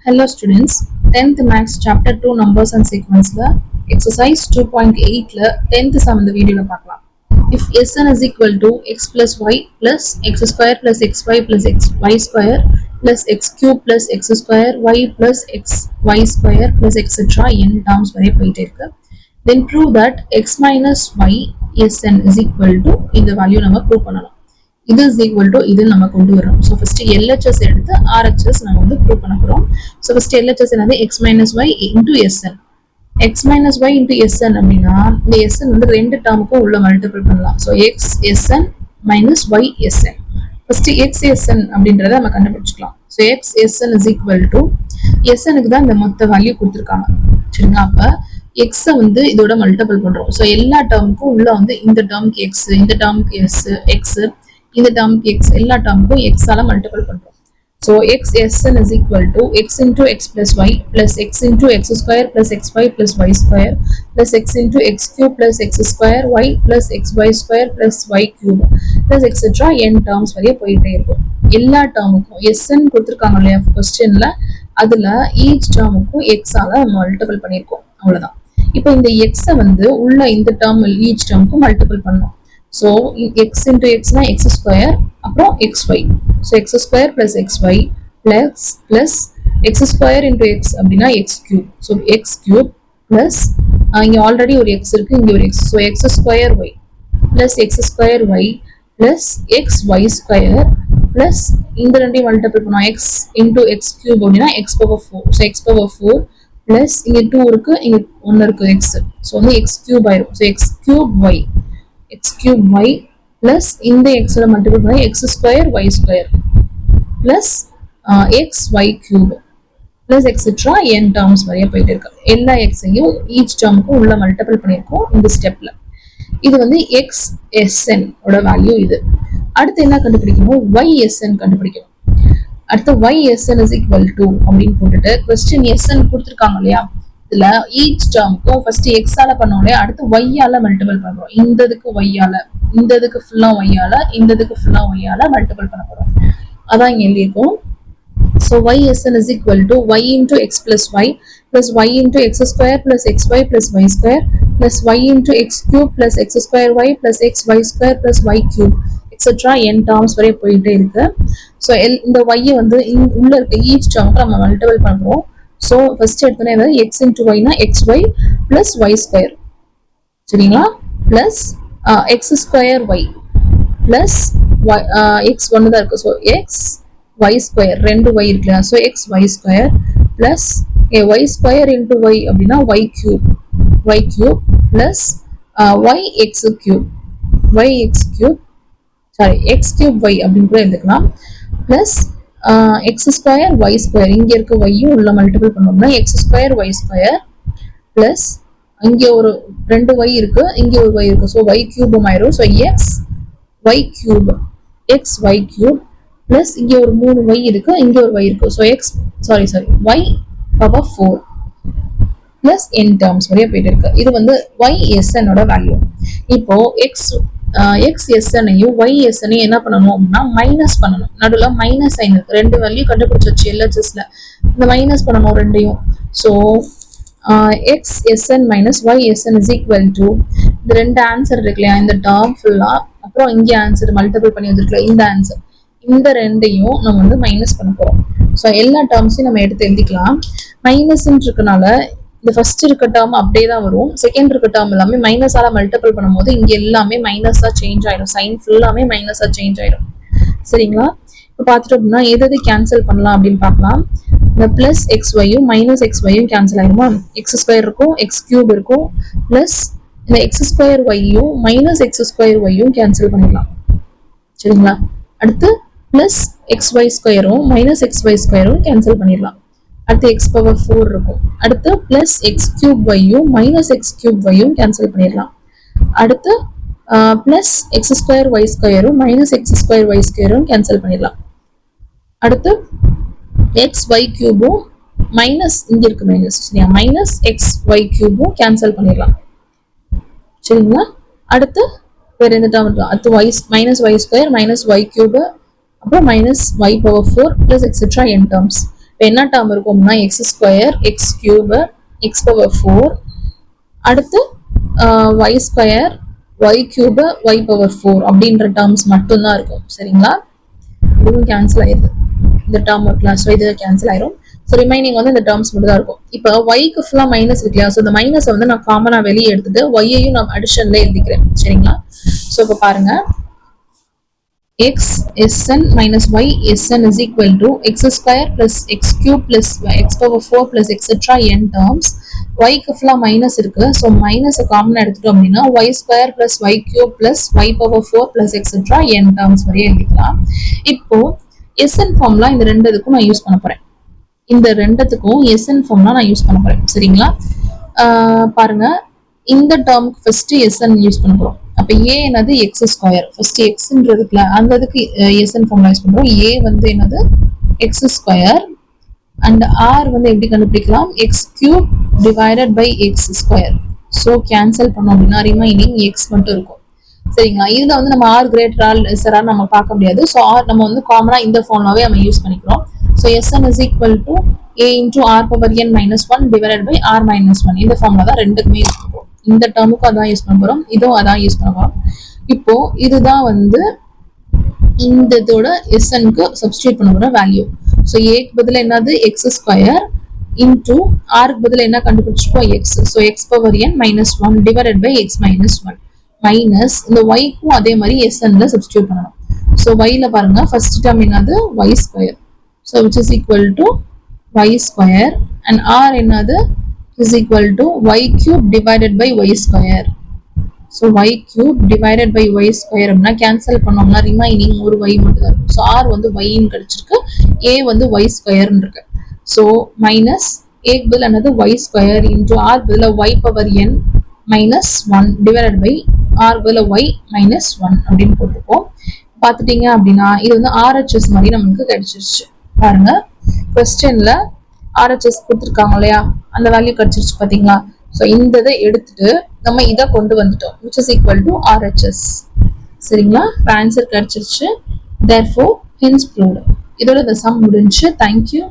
Hello students, 10th Maths Chapter 2 Numbers and Sequence exercise 2.8 10th sum இந்த வீடியோல பார்க்கலாம். If Sn is equal to x plus y plus x square plus xy plus xy square plus x cube plus x square y plus xy square plus etc. n terms வரை போயிட்டே இருக்கு. Then prove that x minus y Sn is equal to இந்த value நம்ம prove பண்ணலாம். இது is equal to இது நம்ம கொண்டு வரோம். ஸோ ஃபர்ஸ்ட் LHS எடுத்து RHS நம்ம வந்து ப்ரூவ் பண்ண போகிறோம். ஸோ ஃபர்ஸ்ட் LHS என்னது x minus y into Sn. x minus y into Sn அப்படின்னா இந்த Sn வந்து ரெண்டு டேர்முக்கும் உள்ள மல்டிபிள் பண்ணலாம். So x Sn minus y Sn. First x Sn அப்படின்றத நம்ம கண்டுபிடிச்சிக்கலாம். So x Sn is equal to Snக்கு தான் இந்த மொத்த வேல்யூ கொடுத்துருக்காங்க. சரிங்க, அப்போ எக்ஸை வந்து இதோட மல்டிபிள் பண்றோம். ஸோ எல்லா டேர்முக்கும் உள்ள வந்து இந்த டேர்முக்கு எக்ஸ், இந்த டேர்முக்கு எக்ஸ், இந்த டேர்முக்கு எக்ஸ், எல்லா டேர்முக்கும் எக்ஸால மல்டிபிள் பண்றோம். So x Sn is equal to x into x plus y plus x into x square plus xy plus y square plus x into x cube plus x square y plus xy square plus y cube plus etc. n terms வரைய போயிட்டே இருக்கும். எல்லா டேர்முக்கும் Sn கொடுத்துருக்காங்க இல்லையா கொஸ்டின்ல, அதுல each டேர்முக்கும் எக்ஸால multiple பண்ணியிருக்கோம். அவ்வளவுதான். இப்போ இந்த எக்ஸை வந்து உள்ள இந்த டேர்ம் ஈச் டேர்முக்கும் மல்டிபிள் பண்ணோம். ஸோ எக்ஸ் இன்டூ எக்ஸ்னா எக்ஸ் ஸ்கொயர், அப்புறம் x y. So x square plus x y plus x square into x அப்படின்னா x cube. So x cube plus இங்கே ஆல்ரெடி ஒரு எக்ஸ் இருக்கு, இங்கே ஒரு x. So x square y plus x square y plus x y square plus இந்த ரெண்டையும் multiple பண்ணோம். X into x cube அப்படின்னா x power four. So x power four plus இங்கே டூ இருக்கு, இங்கே ஒன்று இருக்கு எக்ஸ். ஸோ வந்து எக்ஸ் கியூப் ஆயிரும். So x cube y, x cube y plus இந்த x ஓட மல்டிபிள் பண்ணா x square y square plus x y cube plus etc. n terms வரைய போயிட்டு இருக்கு. எல்லா xஐயும் each termக்கு உள்ள மல்டிபிள் பண்ணிருக்கோம் இந்த ஸ்டெப்ல. இது வந்து x Sn ஓட வேல்யூ இது. அடுத்து என்ன கண்டுபிடிக்கணும்? y Sn கண்டுபிடிக்கணும். அடுத்து y Sn is equal to அப்படின்னு போட்டுட்டு question Sn கொடுத்திருக்காங்க இல்லையா, இதுல ஈச் டேர்முக்கும் ஃபர்ஸ்ட் எக்ஸ் ஆல பண்ணோம்ல, அடுத்து ஒய் ஆல மல்டிபிள் பண்றோம். இந்த இதுக்கு ஒய் ஆல, இந்த இதுக்கு ஃபுல்லா ஒய் ஆல, இந்த இதுக்கு ஃபுல்லா ஒய் ஆல மல்டிபிள் பண்ண போறோம். அதான் இங்க எழுதியிருக்கோம். So y Sn is equal to y into x plus y plus y into x square plus xy plus y square plus y into x cube plus x square y plus xy square plus y cube etc. n terms வரை போயிட்டே இருக்கு. So இந்த y வந்து உள்ள இருக்க each டேர்முக்கு நம்ம multiple பண்றோம். So first எடுத்தோன்னே எக்ஸ் இன்டூ ஒய்னா x y plus y square, சரிங்களா, plus x square y plus x ஒன்று தான் இருக்கு. ஸோ எக்ஸ் ஒய் ஸ்கொயர், ரெண்டு ஒய் இருக்குல்ல, so x y square plus y square into y அப்படின்னா y cube plus y x cube, sorry x cube y அப்படின்னு கூட எடுத்துக்கலாம். Plus x square y square, இங்கே இருக்க ஒய்யும் உள்ள மல்டிபிள் பண்ணோம்னா x square y square plus இங்கே ஒரு ரெண்டு ஒய் இருக்கு, இங்கே ஒரு ஒய் இருக்கு. ஸோ ஒய் கியூபும் ஆயிரும். So x y cube plus இங்கே ஒரு மூணு ஒய் இருக்கு, இங்கே ஒரு ஒய் இருக்கு. So x y power four plus n terms வரைய போயிட்டு இருக்கு. இது வந்து ஒய் Snோட வேல்யூ. இப்போ எக்ஸ் Snனையும் ஒய் Snனையும் என்ன பண்ணணும் அப்படின்னா மைனஸ் பண்ணணும். நடுவில் மைனஸ் சைன் இருக்கு, ரெண்டு வேல்யூ கண்டுபிடிச்சி LHSல இந்த மைனஸ் பண்ணணும் ரெண்டையும். So x Sn minus y Sn is equal to இந்த ரெண்டு ஆன்சர் இருக்கு இல்லையா, இந்த டேர்ம் ஃபுல்லா, அப்புறம் இங்கே ஆன்சர் மல்டிபிள் பண்ணி வச்சிருக்கல இந்த ஆன்சர், இந்த ரெண்டையும் நம்ம வந்து மைனஸ் பண்ண போறோம். ஸோ எல்லா டேர்ம்ஸையும் நம்ம எடுத்து எழுதிக்கலாம். மைனஸ் இருக்கனால இந்த ஃபர்ஸ்ட் இருக்க டேர்ம் அப்படியே தான் வரும், செகண்ட் இருக்க டேர்ம் எல்லாமே மைனஸால மல்டிபிள் பண்ணும்போது இங்க எல்லாமே மைனஸா சேஞ்ச் ஆயிடும், சைன் ஃபுல்லாமே மைனஸா சேஞ்ச் ஆயிடும். சரிங்களா, இப்போ பார்த்துட்டோம் அப்படின்னா எது கேன்சல் பண்ணலாம் அப்படின்னு பார்க்கலாம். இந்த பிளஸ் எக்ஸ் ஒய்யும் மைனஸ் எக்ஸ் ஒய்யும் கேன்சல் ஆயிருமா, எக்ஸ் ஸ்கொயர் இருக்கும், எக்ஸ் கியூப் இருக்கும், பிளஸ் இந்த எக்ஸ் ஸ்கொயர் ஒய்யும் மைனஸ் எக்ஸ் ஸ்கொயர் ஒய்யும் கேன்சல் பண்ணிடலாம். சரிங்களா, அடுத்து பிளஸ் எக்ஸ் ஒய் ஸ்கொயரும் மைனஸ் எக்ஸ் ஒய் ஸ்கொயரும் கேன்சல் பண்ணிடலாம். அடுத்து எக்ஸ் பவர் ஃபோர் இருக்கும். அடுத்து பிளஸ் எக்ஸ் கியூப் ஒய்யும் மைனஸ் எக்ஸ் கியூப் ஒய்யும் கேன்சல் பண்ணிடலாம். அடுத்து பிளஸ் எக்ஸ் ஸ்கொயர் ஒய் ஸ்கொயரும் மைனஸ் எக்ஸ் ஸ்கொயர் ஒய் ஸ்கொயரும் கேன்சல் பண்ணிடலாம். அடுத்து எக்ஸ் ஒய் கியூபும் மைனஸ் இங்க இருக்கு மைனஸ், சரியா, மைனஸ் எக்ஸ் ஒய் கியூபும் கேன்சல் பண்ணிடலாம். சரிங்களா, அடுத்து வேற எந்த டேர்ம் இருக்கும்? அடுத்து y minus y square minus y cube, அப்புறம் minus y power four plus etcetera n terms. இப்போ என்ன டேர்ம் இருக்கும்னா x square x cube x power 4 அடுத்து y square y cube y power 4 அப்படின்ற டேர்ம்ஸ் மட்டும்தான் இருக்கும். சரிங்களா? இதுவும் கேன்சல் ஆயிடுது. இந்த டேர்ம் இருக்கலாம். ஸோ இது கேன்சல் ஆயிரும். ஸோ ரிமைனிங் வந்து இந்த டேர்ம்ஸ் மட்டும் தான் இருக்கும். இப்போ ஒய்க்கு ஃபுல்லாக மைனஸ் இருக்கு இல்லையா? ஸோ இந்த மைனஸை வந்து நான் காமனாக வெளியே எடுத்துட்டு ஒய்யையும் நான் அடிஷன்ல எழுதிக்கிறேன். சரிங்களா? ஸோ இப்போ பாருங்க, x sn minus y sn is equal to x square plus x cube plus x power 4 plus etc n terms. y க்கு ஃபுல்லா மைனஸ் இருக்கு. ஸோ மைனஸை காமனாக எடுத்துட்டோம் அப்படின்னா y square plus y cube plus y power 4 plus etcetera n terms வரையே எழுதிக்கலாம். இப்போ sn ஃபார்ம்லாம் இந்த ரெண்டு இதுக்கும் நான் யூஸ் பண்ண போறேன். இந்த ரெண்டுத்துக்கும் sn ஃபார்ம்லாம் நான் யூஸ் பண்ண போறேன். சரிங்களா? பாருங்க, இந்த டேர்முக்கு ஃபர்ஸ்ட் sn யூஸ் பண்ண போறோம். அப்ப a என்னது எக்ஸ் ஸ்கொயர், ஃபர்ஸ்ட் எக்ஸ்ன்றதுக்குல அந்த இதுக்கு sn ஃபார்முலா யூஸ் பண்றோம். a வந்து என்னது எக்ஸ் ஸ்கொயர் அண்ட் r வந்து எப்படி கண்டுபிடிக்கலாம், x cube divided by x square. So cancel பண்ணோம் அப்படின்னா ரிமைனிங் எக்ஸ் மட்டும் இருக்கும். சரிங்களா? இதுல வந்து நம்ம r greater r lesser r நம்ம பார்க்க முடியாது. ஸோ ஆர் நம்ம வந்து காமனா இந்த ஃபார்முலாவே நம்ம யூஸ் பண்ணிக்கிறோம். So sn is equal to a into r power n minus 1 divided by r minus 1. இந்த ஃபார்முலா தான் ரெண்டுக்குமே யூஸ் பண்ணுறோம். இந்த டேர்முக்கு அதான் யூஸ் பண்ண போறோம், இதுவும் அதான் யூஸ் பண்ண போறோம். இப்போ இதுதான் வந்து இந்த இதோட snக்கு சப்ஸ்டியூட் பண்ண போற வேல்யூ. ஸோ ஏக்கு பதில் என்னது எக்ஸ் ஸ்கொயர் இன்டூ ஆருக்கு பதில் என்ன கண்டுபிடிச்சிருக்கோம் x. So x power n minus 1 divided by x minus 1 minus இந்த ஒய்க்கும் அதே மாதிரி snல சப்ஸ்டியூட் பண்ணணும். ஸோ ஒய்ல பாருங்க, ஃபர்ஸ்ட் டேர்ம் என்னது y square. So which is equal to y square and r என்னது is equal to y cube divided by y square. So y cube divided by y square அப்படின்னா cancel பண்ணோம்னா remaining ஒரு y மட்டும் தான் இருக்கும். So r வந்து yன்னு கிடைச்சிருக்கு, a வந்து y ஸ்கொயர்னு இருக்கு. ஸோ மைனஸ் a பதில் என்னது y ஸ்கொயர் இன்டூ r பதில் y power n minus 1 divided by r பதில் y மைனஸ் 1 அப்படின்னு போட்டிருக்கோம். பார்த்துட்டீங்க அப்படின்னா இது வந்து RHS மாதிரி நமக்கு கிடைச்சிருச்சு. பாருங்க, கொஸ்டின்ல RHS கொடுத்துருக்காங்க இல்லையா, அந்த வேல்யூ கிடைச்சிருச்சு பாத்தீங்களா? ஸோ இந்த இதை எடுத்துட்டு நம்ம இதை கொண்டு வந்துட்டோம், which is equal to RHS. சரிங்களா? ஆன்சர் கிடைச்சிருச்சு. therefore hence proved. இதோட இந்த சம் முடிஞ்சு. தேங்க்யூ.